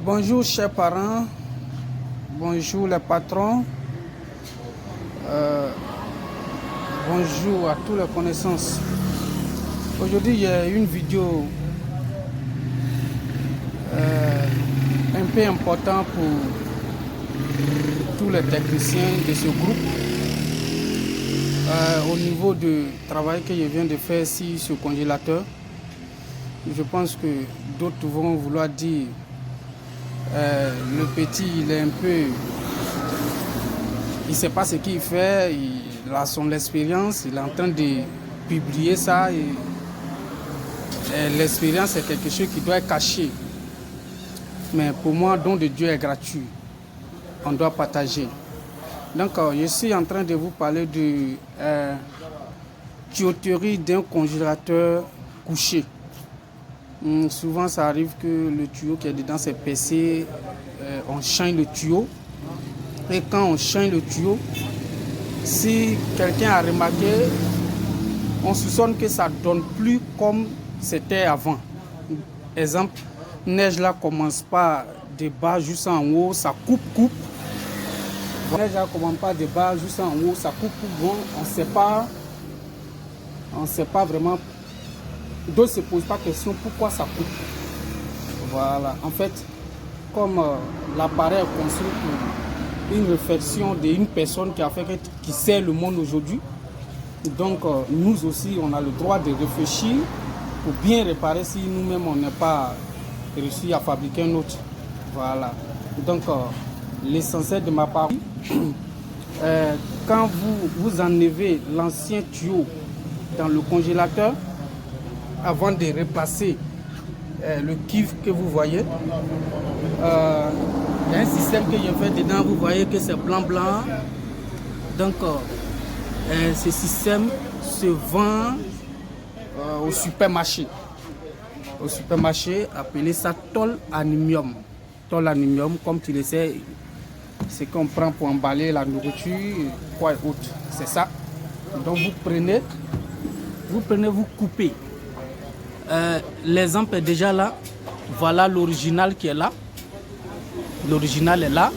Bonjour chers parents, bonjour les patrons, bonjour à tous les connaissances. Aujourd'hui il y a une vidéo un peu importante pour tous les techniciens de ce groupe. Au niveau du travail que je viens de faire sur ce congélateur, je pense que d'autres vont vouloir dire le petit il est un peu, il ne sait pas ce qu'il fait, il a son expérience, il est en train de publier ça et l'expérience est quelque chose qui doit être caché. Mais pour moi, don de Dieu est gratuit, on doit partager. Donc je suis en train de vous parler de tuyauterie d'un congélateur couché. Souvent ça arrive que le tuyau qui est dedans c'est percé, on change le tuyau et quand on change le tuyau, si quelqu'un a remarqué, on soupçonne que ça ne donne plus comme c'était avant. Exemple, neige là commence pas de bas juste en haut, ça coupe. Neige là commence pas de bas juste en haut, ça coupe. Bon, on sait pas vraiment. D'autres ne se posent pas question pourquoi ça coupe. Voilà, en fait, comme l'appareil est construit pour une réflexion d'une personne qui sert le monde aujourd'hui, donc nous aussi on a le droit de réfléchir pour bien réparer si nous-mêmes on n'est pas réussi à fabriquer un autre. Voilà, donc l'essentiel de ma parole, quand vous enlevez l'ancien tuyau dans le congélateur, avant de replacer le cuivre que vous voyez, il y a un système que j'ai fait dedans, vous voyez que c'est blanc. Donc ce système se vend au supermarché. Au supermarché, appelé ça tôle aluminium. Tôle aluminium, comme tu le sais, c'est qu'on prend pour emballer la nourriture, quoi et autre. C'est ça. Donc vous prenez, vous coupez. L'exemple est déjà là. Voilà l'original qui est là. L'original est là.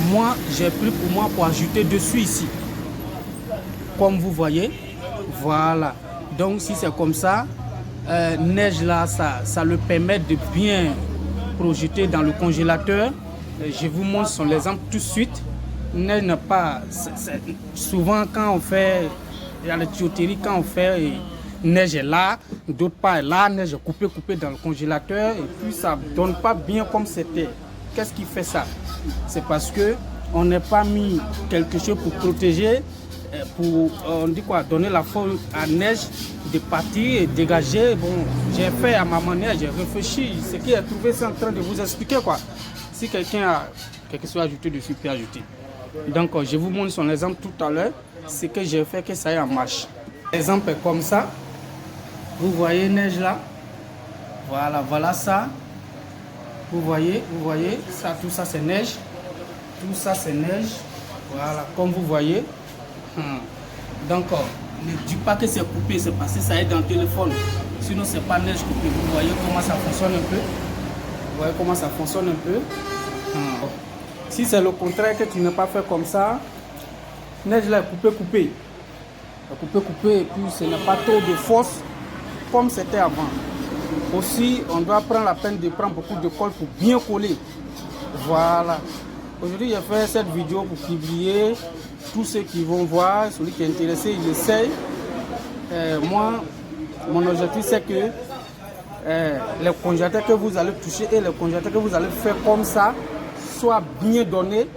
Moi, j'ai pris pour moi pour ajouter dessus ici. Comme vous voyez. Voilà. Donc, si c'est comme ça, neige là, ça le permet de bien projeter dans le congélateur. Je vous montre son exemple tout de suite. Neige n'est pas. Souvent, quand on fait. Il y a la tuyauterie, quand on fait. Neige est là, d'autre part est là, neige est coupée dans le congélateur et puis ça ne donne pas bien comme c'était. Qu'est-ce qui fait ça? C'est parce que on n'a pas mis quelque chose pour protéger, pour on dit quoi, donner la forme à neige de partir et dégager. Bon, j'ai fait à ma manière, j'ai réfléchi, ce qui est trouvé, c'est en train de vous expliquer quoi. Si quelqu'un a quelque chose à ajouter dessus, peut ajouter. Donc je vous montre son exemple tout à l'heure, ce que j'ai fait que ça ait en marche. L'exemple est comme ça. Vous voyez neige là, voilà ça. Vous voyez, ça, tout ça c'est neige, tout ça c'est neige. Voilà, comme vous voyez. Donc, ne dites pas que c'est coupé, c'est parce que ça est dans le téléphone. Sinon c'est pas neige coupée. Vous voyez comment ça fonctionne un peu. Vous voyez comment ça fonctionne un peu. Si c'est le contraire que tu n'as pas fait comme ça, neige là est coupée. Coupé et puis ce n'est pas trop de force comme c'était avant. Aussi, on doit prendre la peine de prendre beaucoup de colle pour bien coller. Voilà. Aujourd'hui, j'ai fait cette vidéo pour publier. Tous ceux qui vont voir, celui qui est intéressé, il essaye. Moi, mon objectif, c'est que les congélateurs que vous allez toucher et les congélateurs que vous allez faire comme ça soient bien donnés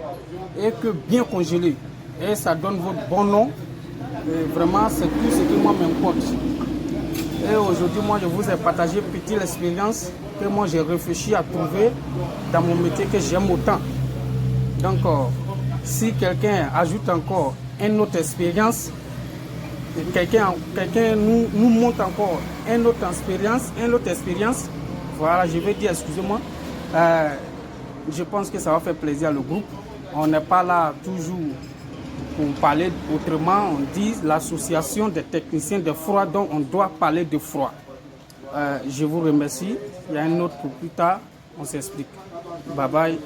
et que bien congelés. Et ça donne votre bon nom. Et vraiment, c'est tout ce qui moi m'importe. Et aujourd'hui, moi, je vous ai partagé une petite expérience que moi, j'ai réfléchi à trouver dans mon métier que j'aime autant. Donc, si quelqu'un ajoute encore une autre expérience, quelqu'un nous montre encore une autre expérience, voilà, je vais dire, excusez-moi, je pense que ça va faire plaisir au groupe. On n'est pas là toujours pour parler autrement, on dit l'association des techniciens de froid, donc on doit parler de froid. Je vous remercie. Il y a un autre pour plus tard. On s'explique. Bye bye.